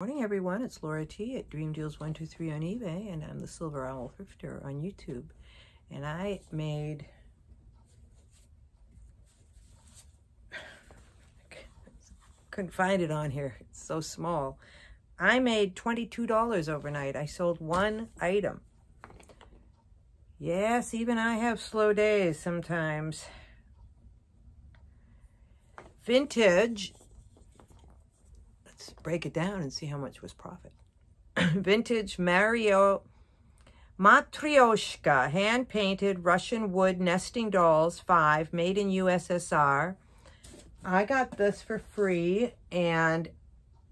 Morning everyone, it's Laura T at Dream Deals 123 on eBay, and I'm the Silver Owl Thrifter on YouTube. And I made couldn't find it on here, it's so small. I made $22 overnight. I sold one item. Yes, even I have slow days sometimes. Vintage, let's break it down and see how much was profit. Vintage Matryoshka, hand-painted Russian wood nesting dolls, 5, made in USSR. I got this for free, and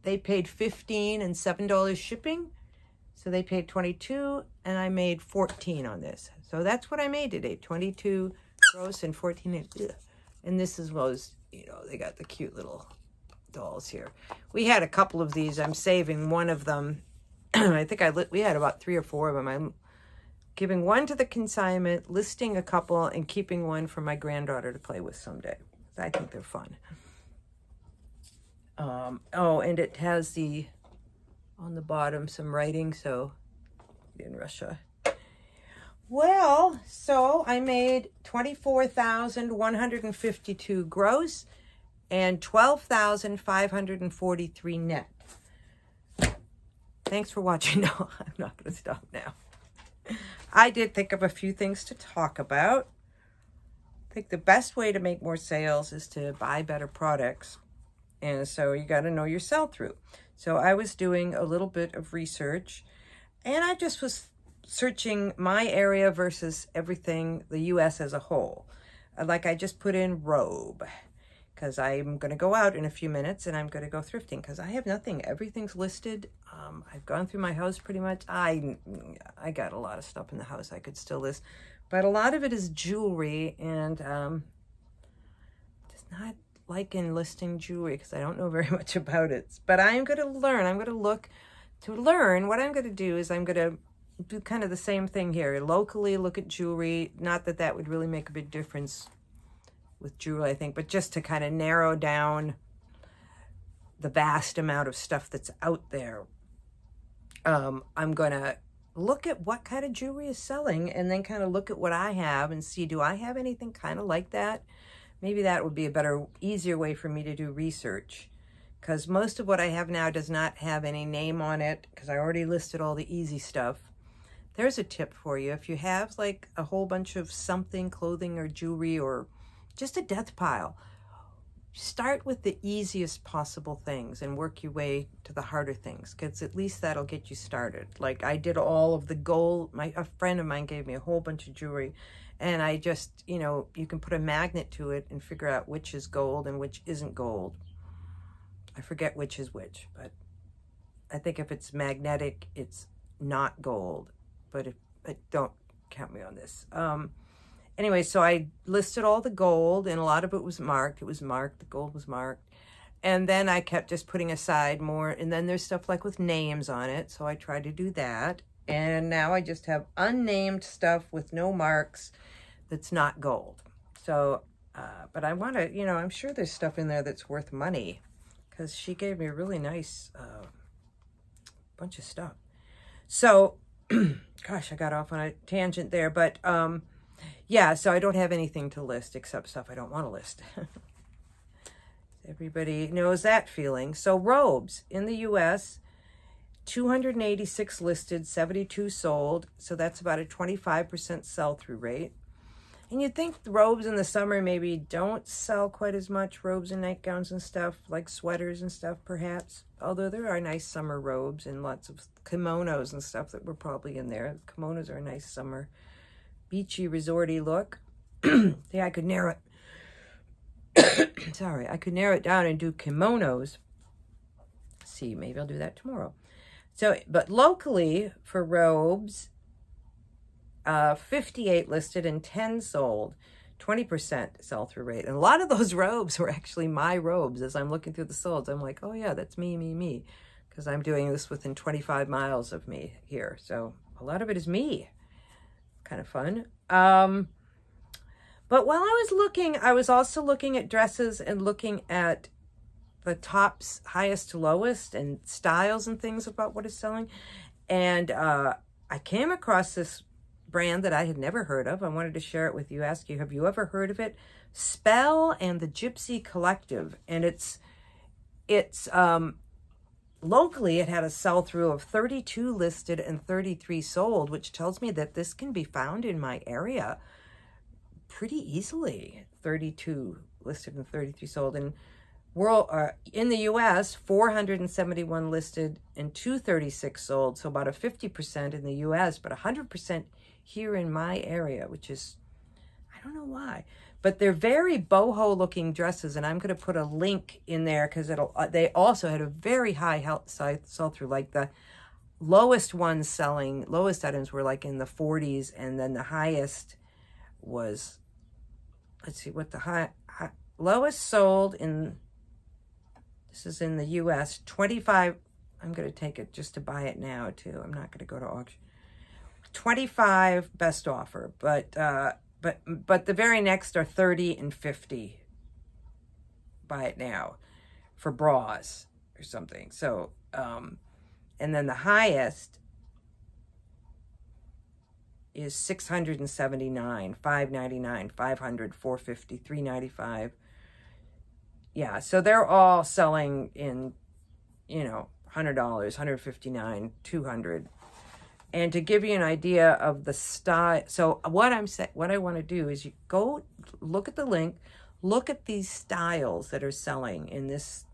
they paid $15 and $7 shipping. So they paid $22, and I made $14 on this. So that's what I made today, $22 gross and $14. And this is those, they got the cute little dolls here. We had a couple of these. I'm saving one of them. I think we had about 3 or 4 of them. I'm giving one to the consignment, listing a couple, and keeping one for my granddaughter to play with someday. I think they're fun. Oh, and it has on the bottom some writing, so in Russia. Well, so I made $24,152 gross and $12,543 net. Thanks for watching. No, I'm not going to stop now. I did think of a few things to talk about. I think the best way to make more sales is to buy better products. And so you got to know your sell-through. So I was doing a little bit of research, and I just was searching my area versus everything, the U.S. as a whole. Like I just put in robe, because I'm going to go out in a few minutes and I'm going to go thrifting because I have nothing. Everything's listed. I've gone through my house pretty much. I got a lot of stuff in the house I could still list, but a lot of it is jewelry, and just not liking listing jewelry because I don't know very much about it. But I'm going to learn. I'm going to look to learn. What I'm going to do is I'm going to do kind of the same thing here. Locally look at jewelry. Not that that would really make a big difference with jewelry, I think, but just to kind of narrow down the vast amount of stuff that's out there. I'm going to look at what kind of jewelry is selling, and then kind of look at what I have and see, do I have anything kind of like that? Maybe that would be a better, easier way for me to do research, because most of what I have now does not have any name on it, because I already listed all the easy stuff. There's a tip for you. If you have like a whole bunch of something, clothing or jewelry, or just a death pile, start with the easiest possible things and work your way to the harder things, because at least that'll get you started. Like I did all of the gold. A friend of mine gave me a whole bunch of jewelry, and I just, you can put a magnet to it and figure out which is gold and which isn't gold. I forget which is which, but I think if it's magnetic, it's not gold. But don't count me on this. Anyway, so I listed all the gold, and a lot of it was marked. It was marked. The gold was marked. And then I kept just putting aside more. And then there's stuff like with names on it. So I tried to do that. And now I just have unnamed stuff with no marks that's not gold. So, but I want to, I'm sure there's stuff in there that's worth money, because she gave me a really nice bunch of stuff. So, gosh, I got off on a tangent there. But, yeah, so I don't have anything to list except stuff I don't want to list. Everybody knows that feeling. So robes in the U.S., 286 listed, 72 sold. So that's about a 25% sell-through rate. And you'd think the robes in the summer maybe don't sell quite as much, robes and nightgowns and stuff, like sweaters and stuff perhaps. Although there are nice summer robes and lots of kimonos and stuff that were probably in there. Kimonos are a nice summer beachy, resorty look. Yeah, I could narrow it. Sorry, I could narrow it down and do kimonos. See, maybe I'll do that tomorrow. So, but locally for robes, 58 listed and 10 sold, 20% sell-through rate. And a lot of those robes were actually my robes. As I'm looking through the solds, I'm like, oh yeah, that's me. Because I'm doing this within 25 miles of me here. So a lot of it is me. Kind of fun. But while I was looking, I was also looking at dresses and looking at the tops, highest to lowest, and styles and things about what is selling. And I came across this brand that I had never heard of. I wanted to share it with you, ask you, have you ever heard of it? Spell and the Gypsy Collective. And it's locally, it had a sell-through of 32 listed and 33 sold, which tells me that this can be found in my area pretty easily. 32 listed and 33 sold. And in the U.S., 471 listed and 236 sold, so about a 50% in the U.S., but 100% here in my area, which is, I don't know why. But they're very boho-looking dresses, and I'm going to put a link in there because they also had a very high sell-through. Like the lowest items were like in the 40s, and then the highest was, let's see what the lowest sold in, this is in the U.S., 25, I'm going to take it just to buy it now, too. I'm not going to go to auction. 25 best offer, but the very next are 30 and 50. Buy it now for bras or something. So, and then the highest is 679, 599, 500, 450, 395. Yeah, so they're all selling in, $100, 159, 200. And to give you an idea of the style, so what I want to do is you go look at the link, look at these styles that are selling in this,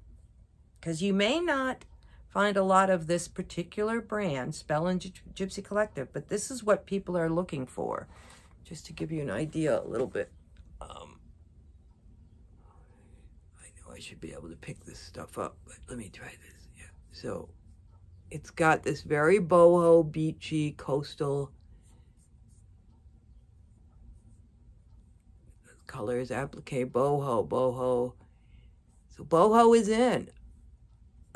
because you may not find a lot of this particular brand, Spell and Gypsy Collective, but this is what people are looking for, just to give you an idea a little bit. I should be able to pick this stuff up, but let me try this. Yeah. So it's got this very boho, beachy, coastal colors, applique, boho. So boho is in.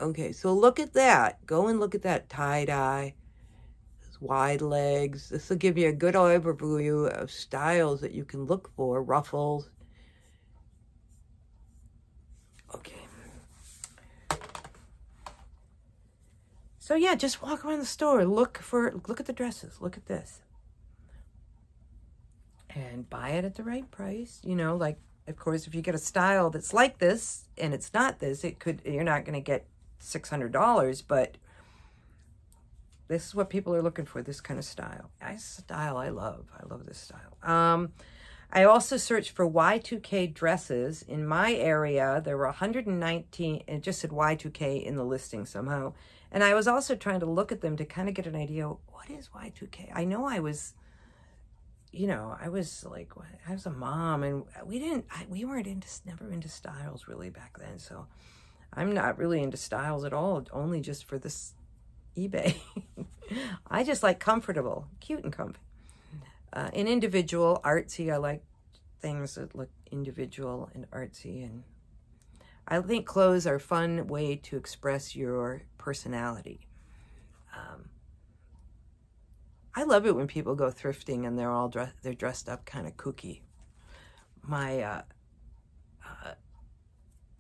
Okay, so look at that. Go and look at that tie-dye, those wide legs. This will give you a good overview of styles that you can look for, ruffles. Okay. So yeah, just walk around the store, look at the dresses, look at this. And buy it at the right price. Like, of course, if you get a style that's like this and it's not this, you're not going to get $600, but this is what people are looking for, this kind of style. I love this style. I also searched for Y2K dresses. In my area, there were 119, and it just said Y2K in the listing somehow. And I was also trying to look at them to kind of get an idea, what is Y2K? I know I was like, I was a mom, and we weren't never into styles really back then. So I'm not really into styles at all, only just for this eBay. I just like comfortable, cute and comfy. In individual, artsy, I like things that look individual and artsy. And I think clothes are a fun way to express your personality. I love it when people go thrifting and they're dressed up kind of kooky. My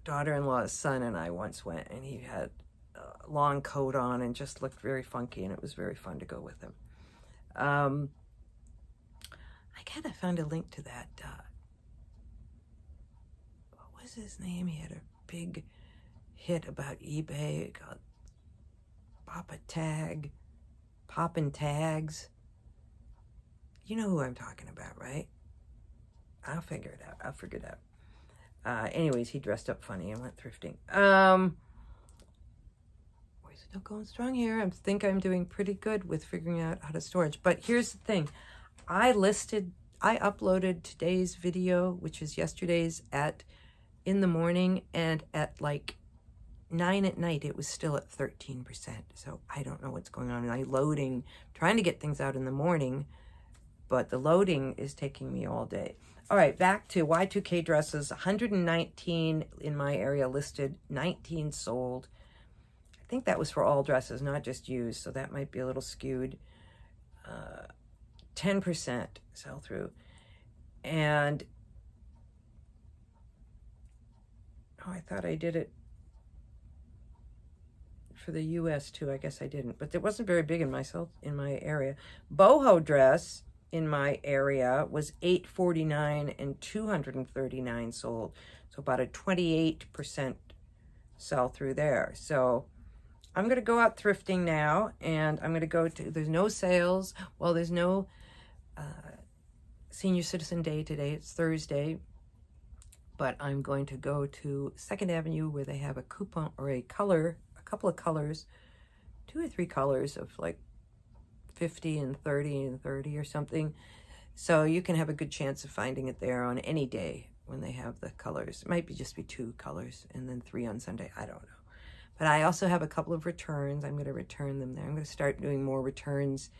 daughter-in-law's son and I once went, and he had a long coat on and just looked very funky, and it was very fun to go with him. I kind of found a link to that. What was his name? He had a big hit about eBay called Poppin' Tags. You know who I'm talking about, right? I'll figure it out. Anyways, he dressed up funny and went thrifting. We're still going strong here. I think I'm doing pretty good with figuring out how to storage. But here's the thing. I uploaded today's video, which is yesterday's, in the morning, and at like 9 at night, it was still at 13%. So I don't know what's going on. Trying to get things out in the morning, but the loading is taking me all day. All right, back to Y2K dresses. 119 in my area listed, 19 sold. I think that was for all dresses, not just used, so that might be a little skewed. 10% sell through. And I thought I did it for the US too. I guess I didn't, but it wasn't very big in my area. Boho dress in my area was $8.49 and 239 sold. So about a 28% sell through there. So I'm going to go out thrifting now, and I'm going to go to, there's no sales. Well, there's no Senior Citizen Day today. It's Thursday. But I'm going to go to 2nd Avenue where they have a coupon or a couple of colors, 2 or 3 colors of like 50 and 30 and 30 or something. So you can have a good chance of finding it there on any day when they have the colors. It might just be 2 colors and then 3 on Sunday. I don't know. But I also have a couple of returns. I'm going to return them there. I'm going to start doing more returns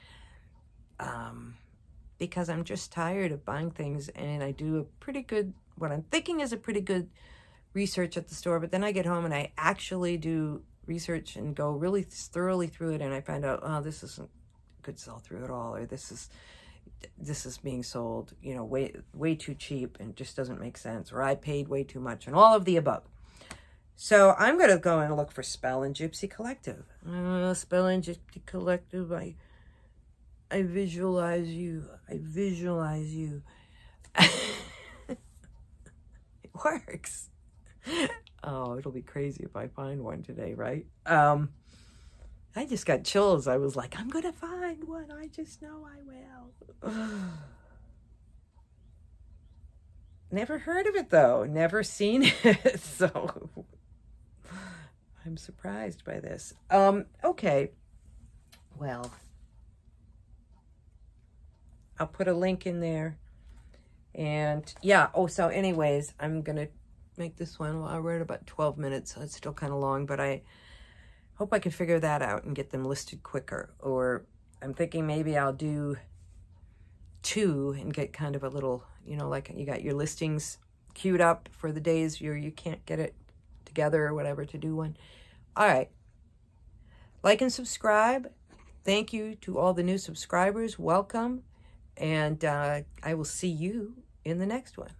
because I'm just tired of buying things, and I do a pretty good, what I'm thinking is a pretty good research at the store, but then I get home and I actually do research and go really thoroughly through it, and I find out, oh, this isn't good sell through at all, or this is being sold, you know, way too cheap and just doesn't make sense, or I paid way too much, and all of the above. So I'm going to go and look for Spell and Gypsy Collective. Spell and Gypsy Collective, I visualize you. I visualize you. It works. Oh, it'll be crazy if I find one today, right? I just got chills. I was like, I'm going to find one. I just know I will. Never heard of it, though. Never seen it. So I'm surprised by this. Okay. Well, I'll put a link in there. And yeah, oh, so anyways, I'm going to make this one. Well, we're at about 12 minutes, so it's still kind of long, but I hope I can figure that out and get them listed quicker. Or I'm thinking maybe I'll do 2 and get kind of a little, you know, like you got your listings queued up for the days you can't get it together or whatever to do one. All right. Like and subscribe. Thank you to all the new subscribers. Welcome. And I will see you in the next one.